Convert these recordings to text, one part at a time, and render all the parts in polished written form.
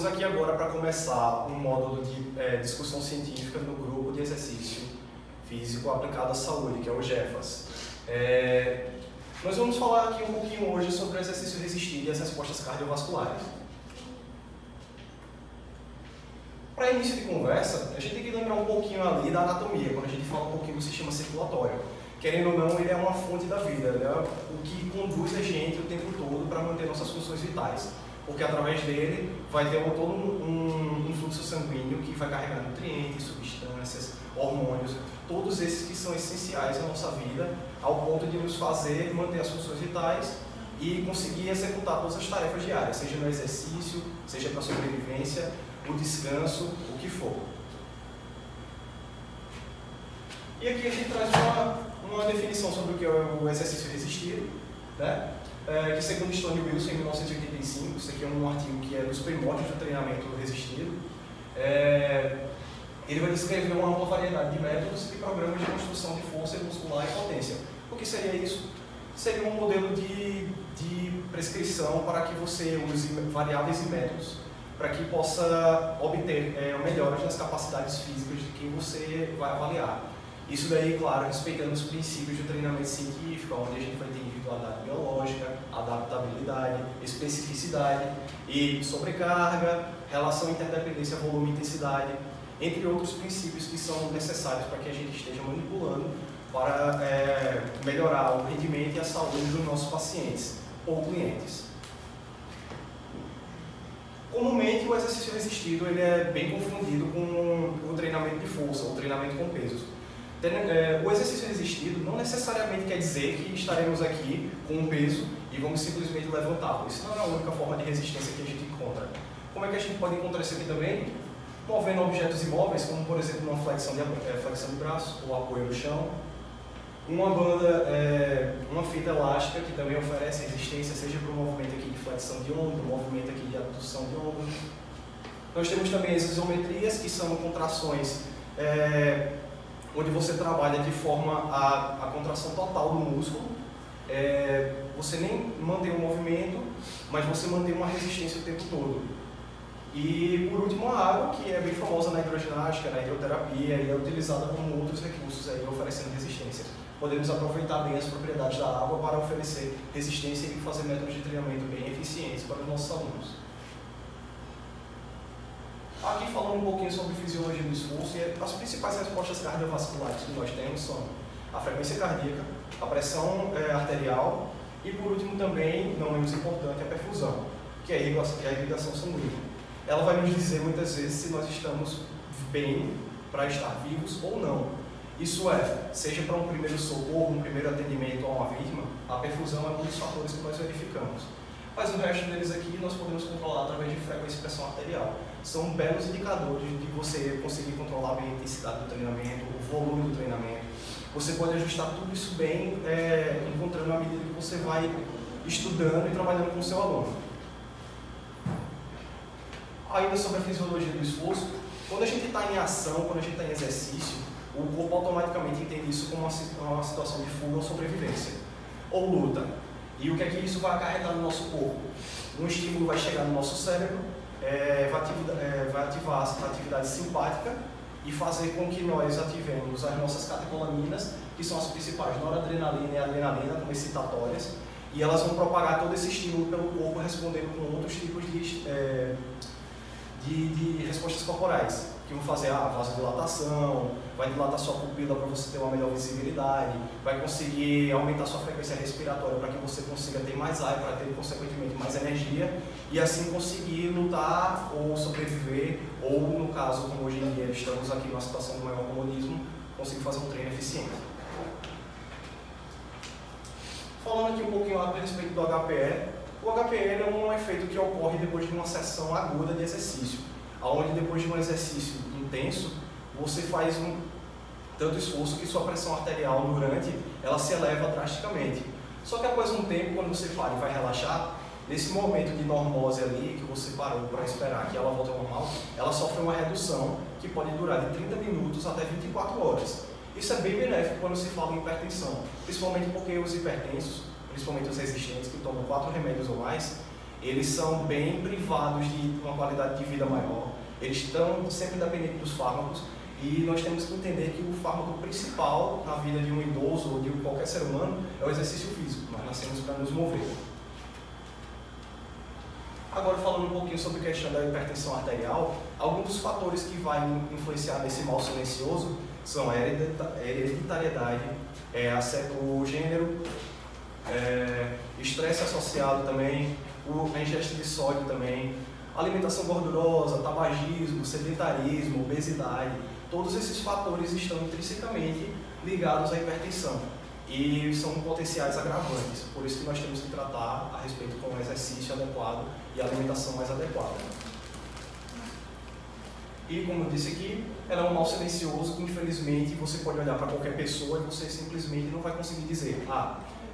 Estamos aqui agora para começar um módulo de discussão científica no grupo de exercício físico aplicado à saúde, que é o GEFAS. Nós vamos falar aqui um pouquinho hoje sobre o exercício resistido e as respostas cardiovasculares. Para início de conversa, a gente tem que lembrar um pouquinho ali da anatomia, quando a gente fala um pouquinho do sistema circulatório. Querendo ou não, ele é uma fonte da vida, ele é o que conduz a gente o tempo todo para manter nossas funções vitais. Porque através dele vai ter todo um fluxo sanguíneo que vai carregar nutrientes, substâncias, hormônios, todos esses que são essenciais à nossa vida, ao ponto de nos fazer manter as funções vitais e conseguir executar todas as tarefas diárias, seja no exercício, seja para a sobrevivência, o descanso, o que for. E aqui a gente traz uma definição sobre o que é o exercício resistido, né? Que segundo Stone Wilson, em 1985, isso aqui é um artigo que é dos primórdios do treinamento resistido, ele vai descrever uma ampla variedade de métodos e programas de construção de força muscular e potência. O que seria isso? Seria um modelo de prescrição para que você use variáveis e métodos para que possa obter melhoras nas capacidades físicas de quem você vai avaliar. Isso daí, claro, respeitando os princípios do treinamento científico, onde a gente vai ter individualidade biológica, adaptabilidade, especificidade e sobrecarga, relação interdependência, volume e intensidade, entre outros princípios que são necessários para que a gente esteja manipulando para melhorar o rendimento e a saúde dos nossos pacientes ou clientes. Comumente, o exercício resistido ele é bem confundido com o treinamento de força, o treinamento com pesos. O exercício resistido não necessariamente quer dizer que estaremos aqui com um peso e vamos simplesmente levantá-lo. Isso não é a única forma de resistência que a gente encontra. Como é que a gente pode encontrar isso aqui também? Movendo objetos imóveis, como por exemplo uma flexão de braço ou apoio no chão. Uma banda, uma fita elástica que também oferece resistência, seja para o movimento aqui de flexão de ombro, movimento aqui de abdução de ombro. Nós temos também as isometrias, que são contrações onde você trabalha de forma a contração total do músculo. Você nem mantém o movimento, mas você mantém uma resistência o tempo todo. E por último a água, que é bem famosa na hidroginástica, na hidroterapia e é utilizada como outros recursos aí, oferecendo resistência. Podemos aproveitar bem as propriedades da água para oferecer resistência e fazer métodos de treinamento bem eficientes para os nossos alunos. Aqui falando um pouquinho sobre fisiologia do esforço, e as principais respostas cardiovasculares que nós temos são a frequência cardíaca, a pressão arterial e por último também, não menos importante, a perfusão, que é a irrigação sanguínea. Ela vai nos dizer muitas vezes se nós estamos bem para estar vivos ou não. Isso seja para um primeiro socorro, um primeiro atendimento a uma vítima, a perfusão é um dos fatores que nós verificamos. Mas o resto deles aqui nós podemos controlar através de frequência e pressão arterial. São belos indicadores de você conseguir controlar bem a intensidade do treinamento, o volume do treinamento. Você pode ajustar tudo isso bem, encontrando à medida que você vai estudando e trabalhando com o seu aluno. Ainda sobre a fisiologia do esforço, quando a gente está em ação, quando a gente está em exercício, o corpo automaticamente entende isso como uma situação de fuga ou sobrevivência, ou luta. E o que é que isso vai acarretar no nosso corpo? Um estímulo vai chegar no nosso cérebro, vai ativar a atividade simpática e fazer com que nós ativemos as nossas catecolaminas, que são as principais, noradrenalina e adrenalina, como excitatórias, e elas vão propagar todo esse estímulo pelo corpo, respondendo com outros tipos de respostas corporais, que vão fazer a vasodilatação, vai dilatar sua pupila para você ter uma melhor visibilidade, vai conseguir aumentar sua frequência respiratória para que você consiga ter mais ar, para ter consequentemente mais energia e assim conseguir lutar ou sobreviver, ou no caso, como hoje em dia estamos aqui numa situação de maior comodismo, conseguir fazer um treino eficiente. Falando aqui um pouquinho a respeito do HPE, o HPE é um efeito que ocorre depois de uma sessão aguda de exercício, onde depois de um exercício intenso, você faz tanto esforço que sua pressão arterial durante, ela se eleva drasticamente. Só que após um tempo, quando você para e vai relaxar, nesse momento de normose ali, que você parou para esperar que ela volte ao normal, ela sofre uma redução que pode durar de 30 minutos até 24 horas. Isso é bem benéfico quando se fala em hipertensão, principalmente porque os hipertensos, principalmente os resistentes que tomam 4 remédios ou mais, eles são bem privados de uma qualidade de vida maior, eles estão sempre dependentes dos fármacos, e nós temos que entender que o fármaco principal na vida de um idoso ou de qualquer ser humano é o exercício físico. Nós nascemos para nos mover. Agora, falando um pouquinho sobre a questão da hipertensão arterial, alguns dos fatores que vão influenciar nesse mal silencioso são a hereditariedade, o gênero, estresse associado também, a ingesta de sódio também, alimentação gordurosa, tabagismo, sedentarismo, obesidade. Todos esses fatores estão intrinsecamente ligados à hipertensão e são potenciais agravantes. Por isso que nós temos que tratar a respeito com o exercício adequado e a alimentação mais adequada. E como eu disse aqui, ela é um mal silencioso que infelizmente você pode olhar para qualquer pessoa e você simplesmente não vai conseguir dizer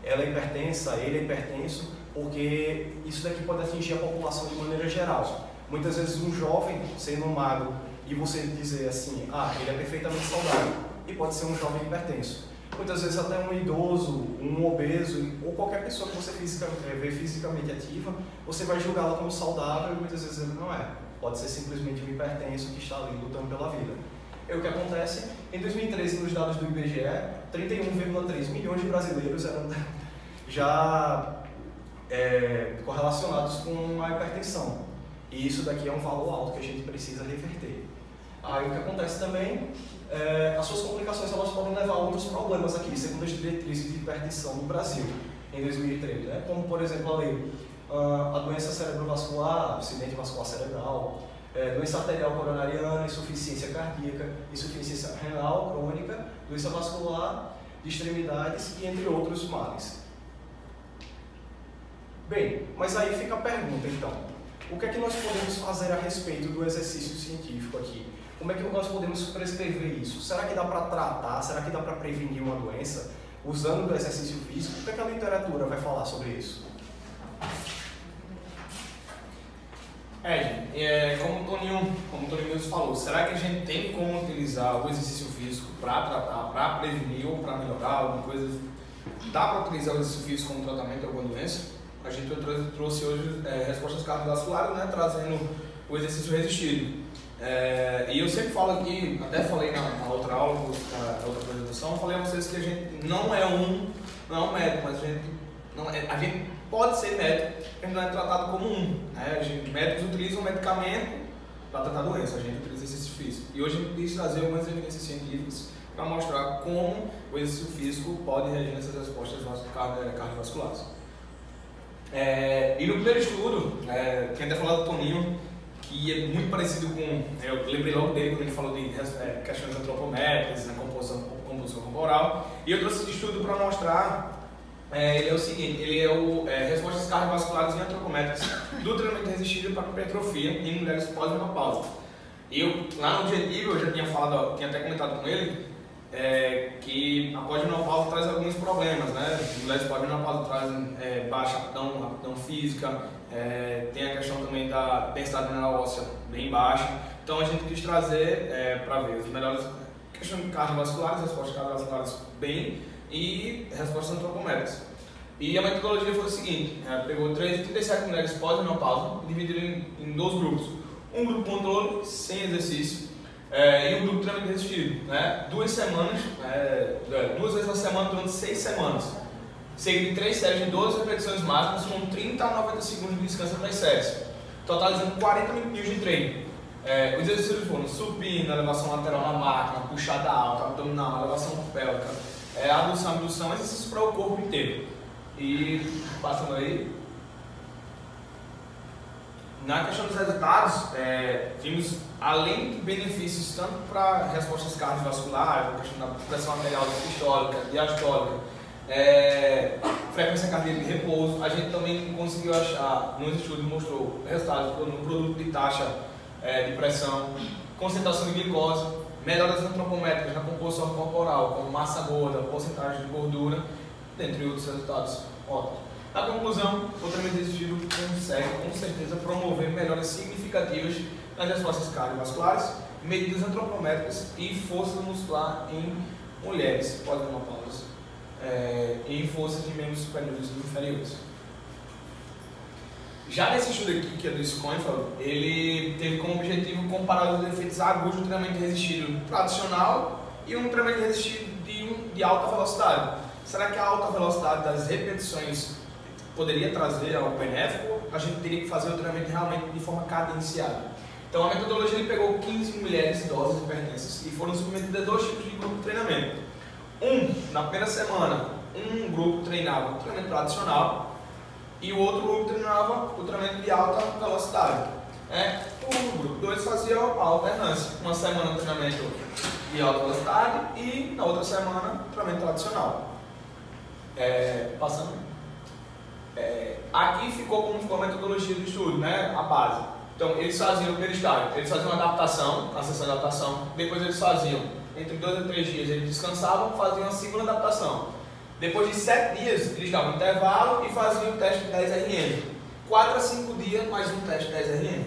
ela é hipertensa, ele é hipertenso, porque isso daqui pode atingir a população de maneira geral. Muitas vezes um jovem sendo magro e você dizer assim, ele é perfeitamente saudável, e pode ser um jovem hipertenso. Muitas vezes até um idoso, um obeso, ou qualquer pessoa que você vê fisicamente ativa, você vai julgá-la como saudável e muitas vezes ele não é. Pode ser simplesmente um hipertenso que está ali lutando pela vida. E o que acontece? Em 2013, nos dados do IBGE, 31,3 milhões de brasileiros eram já correlacionados com a hipertensão. E isso daqui é um valor alto que a gente precisa reverter. Aí o que acontece também, as suas complicações elas podem levar a outros problemas aqui, segundo as diretrizes de hipertensão no Brasil, em 2013, né? Como, por exemplo, a doença cerebrovascular, acidente vascular cerebral, doença arterial coronariana, insuficiência cardíaca, insuficiência renal crônica, doença vascular de extremidades e entre outros males. Bem, mas aí fica a pergunta então. O que é que nós podemos fazer a respeito do exercício científico aqui? Como é que nós podemos prescrever isso? Será que dá para tratar? Será que dá para prevenir uma doença usando do exercício físico? O que é que a literatura vai falar sobre isso? Como o Toninho mesmo falou, será que a gente tem como utilizar o exercício físico para tratar, para prevenir ou para melhorar alguma coisa? Dá para utilizar o exercício físico como tratamento de alguma doença? A gente trouxe hoje respostas cardiovasculares, né, trazendo o exercício resistido. E eu sempre falo aqui, até falei na outra aula, na outra apresentação, falei a vocês que a gente não é um médico, mas a gente pode ser médico, a gente não é tratado como né? Médicos utilizam medicamento para tratar doença, a gente utiliza exercício físico. E hoje a gente quis trazer algumas evidências científicas para mostrar como o exercício físico pode reagir nessas respostas cardiovasculares. E no primeiro estudo, tinha até falado do Toninho, que é muito parecido com, eu lembrei logo dele quando ele falou de questões antropométricas, na composição corporal, e eu trouxe esse estudo para mostrar, ele é o seguinte, ele é respostas cardiovasculares e antropométricas do treinamento resistido para hipertrofia em mulheres pós-menopausa. Lá no objetivo, eu já tinha até comentado com ele, que a pós-menopausa traz alguns problemas, né? Mulheres pós-menopausa trazem baixa aptidão física, tem a questão também da densidade mineral óssea bem baixa. Então a gente quis trazer para ver as melhores questões cardiovasculares, respostas cardiovasculares bem e respostas antropométricas. E a metodologia foi o seguinte: pegou 37 mulheres pós-menopausa e dividiu em dois grupos. Um grupo controle, sem exercício, e um grupo de treinamento resistido, né? 2 semanas, 2 vezes na semana durante 6 semanas, seguido de 3 séries de 12 repetições máximas com 30 a 90 segundos de descanso entre as séries, totalizando 40 minutos de treino. Os exercícios foram supino, elevação lateral na máquina, puxada alta, abdominal, elevação pélvica, abdução, exercícios para o corpo inteiro. E passando aí, na questão dos resultados, vimos, além de benefícios tanto para respostas cardiovasculares, a questão da pressão arterial sistólica, diastólica, frequência cardíaca de repouso, a gente também conseguiu achar, nos estudos mostrou resultados no produto de taxa de pressão, concentração de glicose, melhoras antropométricas na composição corporal, como massa gorda, porcentagem de gordura, dentre outros resultados ótimos. Na conclusão, o treinamento resistido consegue, com certeza, promover melhoras significativas nas respostas cardiovasculares, medidas antropométricas e força muscular em mulheres pós-menopausa e em força de membros superiores e inferiores. Já nesse estudo aqui, que é do Schoenfeld, ele teve como objetivo comparar os efeitos agudos do treinamento resistido tradicional e um treinamento resistido de alta velocidade. Será que a alta velocidade das repetições poderia trazer algo benéfico? A gente teria que fazer o treinamento realmente de forma cadenciada. Então a metodologia ele pegou 15 mulheres idosas hipertensas e foram submetidas a 2 tipos de grupo de treinamento. Na primeira semana, um grupo treinava o treinamento tradicional e o outro grupo treinava o treinamento de alta velocidade. O grupo 2 fazia a alternância. Uma semana treinamento de alta velocidade e na outra semana treinamento tradicional. Aqui ficou como a metodologia do estudo, né? A base. Então eles faziam o primeiro estágio, eles faziam uma adaptação, a sessão de adaptação, depois eles faziam, entre 2 a 3 dias eles descansavam, faziam a segunda adaptação. Depois de 7 dias, eles davam um intervalo e faziam o teste de 10 RM. 4 a 5 dias, mais um teste de 10 RM.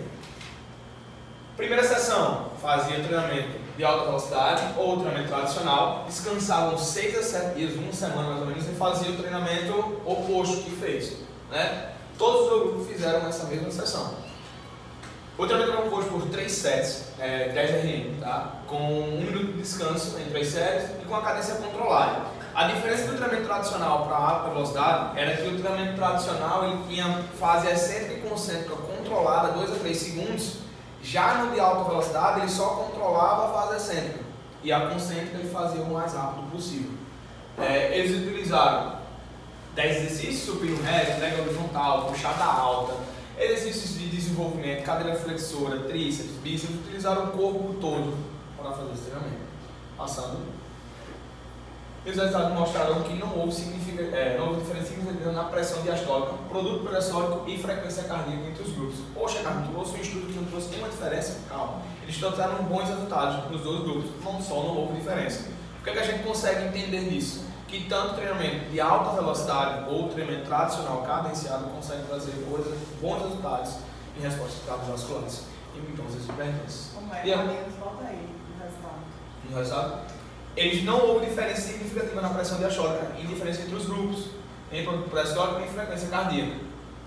Primeira sessão, fazia treinamento de alta velocidade ou treinamento tradicional. Descansavam 6 a 7 dias, uma semana mais ou menos, e faziam o treinamento oposto que fez. Todos os grupos fizeram essa mesma sessão. O treinamento era composto por 3 sets, 10 RM, tá? Com 1 minuto de descanso entre as séries e com a cadência controlada. A diferença do treinamento tradicional para alta velocidade era que o treinamento tradicional ele tinha fase excêntrica e concêntrica controlada 2 a 3 segundos. Já no de alta velocidade ele só controlava a fase excêntrica e a concêntrica ele fazia o mais rápido possível. Eles utilizaram 10 exercícios, supino reto, leg horizontal, puxada alta, exercícios de desenvolvimento, cadeira flexora, tríceps, bíceps, utilizaram o corpo todo para fazer esse treinamento. Passando. E os resultados mostraram que não houve diferença significativa na pressão diastólica, produto pressórico e frequência cardíaca entre os grupos. Poxa, cara, tu trouxe um estudo que não trouxe nenhuma diferença? Calma. Eles trouxeram bons resultados nos 2 grupos, não houve diferença. O que é que a gente consegue entender disso? Que tanto treinamento de alta velocidade ou treinamento tradicional cadenciado consegue trazer bons resultados em resposta a cardiovasculares e micoses hipertensas. Como é? Volta aí no resultado. No resultado? Não houve diferença significativa na pressão diastólica e diferença entre os grupos, em produto pressórico e em frequência cardíaca.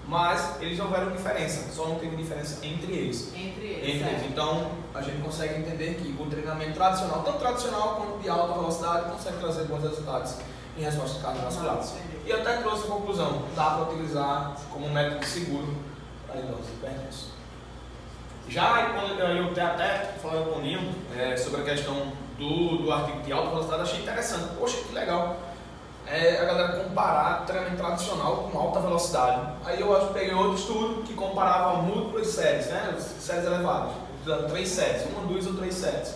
Mas eles não houveram diferença, só não teve diferença entre eles. Entre eles. Então a gente consegue entender que o treinamento tradicional, tanto tradicional quanto de alta velocidade, consegue trazer bons resultados em respostas cardiovasculares. E até trouxe a conclusão, dá para utilizar como método seguro para idosos hipertensos. Já quando eu até falei com o Ninho sobre a questão do artigo de alta velocidade, achei interessante. Poxa, que legal a galera comparar treinamento tradicional com alta velocidade. Aí eu peguei outro estudo que comparava múltiplas séries, séries elevadas, 3 séries, 1, 2 ou 3 séries.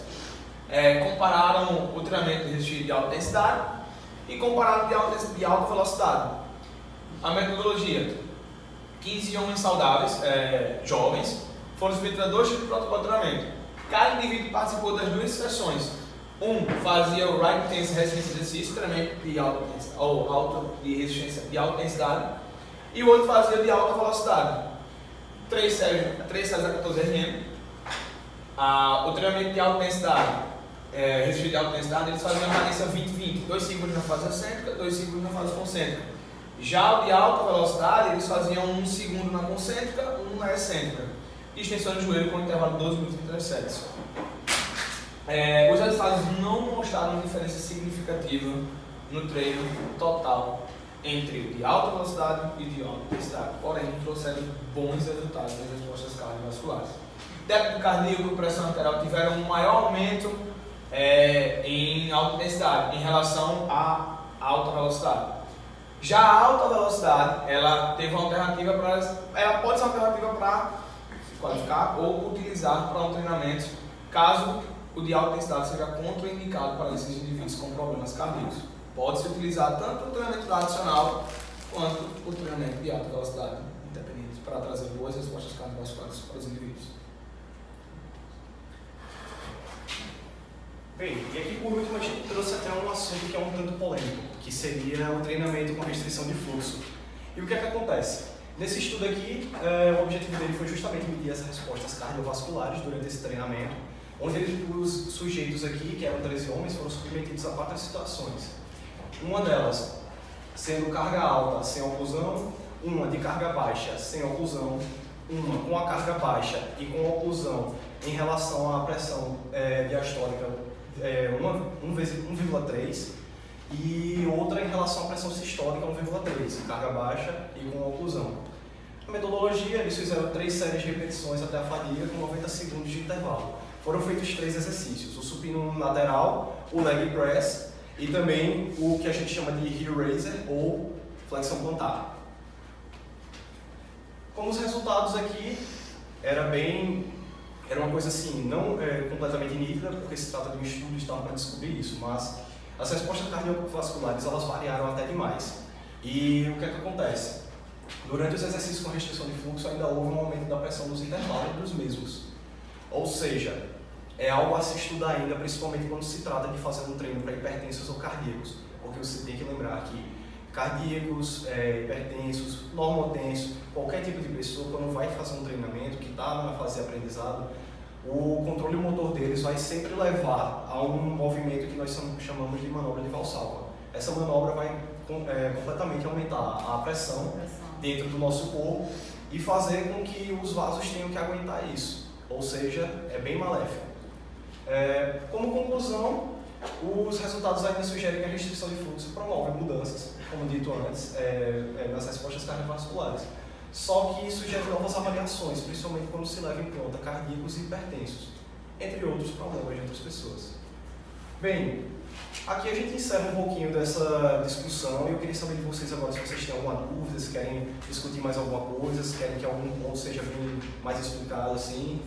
Compararam o treinamento de alta densidade e compararam de alta velocidade. A metodologia: 15 homens saudáveis, jovens, foram submetidos a 2 tipos de protocolo de treinamento. Cada indivíduo participou das 2 sessões. Um fazia o Right Intense Resistance Exercício, treinamento de alta resistência de alta densidade, e o outro fazia de alta velocidade. 3 séries a 14 RM. O treinamento de alta densidade, resistência de alta densidade, eles faziam a cadência 20-20, 2 segundos na fase excêntrica, 2 segundos na fase concêntrica. Já o de alta velocidade, eles faziam 1 segundo na concêntrica, 1 na excêntrica. Extensão de joelho com intervalo de 12 minutos entre as séries. Os resultados não mostraram diferença significativa no treino total entre o de alta velocidade e de alta intensidade, porém trouxeram bons resultados nas respostas cardiovasculares. Débito cardíaco e pressão arterial tiveram um maior aumento em alta intensidade em relação à alta velocidade. Já a alta velocidade, ela teve uma alternativa ela pode ser uma alternativa para se qualificar ou utilizar para um treinamento caso o de alta intensidade seja contraindicado para esses indivíduos com problemas cardíacos. Pode-se utilizar tanto o treinamento tradicional quanto o treinamento de alta velocidade, independente, para trazer boas respostas cardiovasculares para os indivíduos. Bem, e aqui por último a gente trouxe até um assunto que é um tanto polêmico, que seria o treinamento com restrição de fluxo. E o que é que acontece? Nesse estudo aqui, o objetivo dele foi justamente medir as respostas cardiovasculares durante esse treinamento, onde os sujeitos aqui, que eram 13 homens, foram submetidos a 4 situações. Uma delas sendo carga alta sem oclusão, uma de carga baixa sem oclusão, uma com a carga baixa e com oclusão em relação à pressão diastólica 1,3 e outra em relação à pressão sistólica 1,3, carga baixa e com oclusão. A metodologia, eles fizeram 3 séries de repetições até a fadiga com 90 segundos de intervalo. Foram feitos 3 exercícios, o supino lateral, o leg press e também o que a gente chama de heel raiser ou flexão plantar. Como os resultados aqui, era uma coisa assim, não completamente nítida, porque se trata de um estudo e estava para descobrir isso, mas as respostas cardiovasculares elas variaram até demais. E o que é que acontece? Durante os exercícios com restrição de fluxo ainda houve um aumento da pressão nos intervalos dos mesmos. Ou seja, é algo a se estudar ainda, principalmente quando se trata de fazer um treino para hipertensos ou cardíacos, porque você tem que lembrar que cardíacos, hipertensos, normotensos, qualquer tipo de pessoa, quando vai fazer um treinamento que está na fase de aprendizado, o controle motor deles vai sempre levar a um movimento que nós chamamos de manobra de Valsalva. Essa manobra vai completamente aumentar a pressão dentro do nosso corpo e fazer com que os vasos tenham que aguentar isso, ou seja, é bem maléfico. Como conclusão, os resultados ainda sugerem que a restrição de fluxo promove mudanças, como dito antes, nas respostas cardiovasculares. Só que sugere novas avaliações, principalmente quando se leva em conta cardíacos e hipertensos, entre outros problemas de outras pessoas. Bem, aqui a gente encerra um pouquinho dessa discussão e eu queria saber de vocês agora se vocês têm alguma dúvida, se querem discutir mais alguma coisa, se querem que algum ponto seja bem mais explicado assim.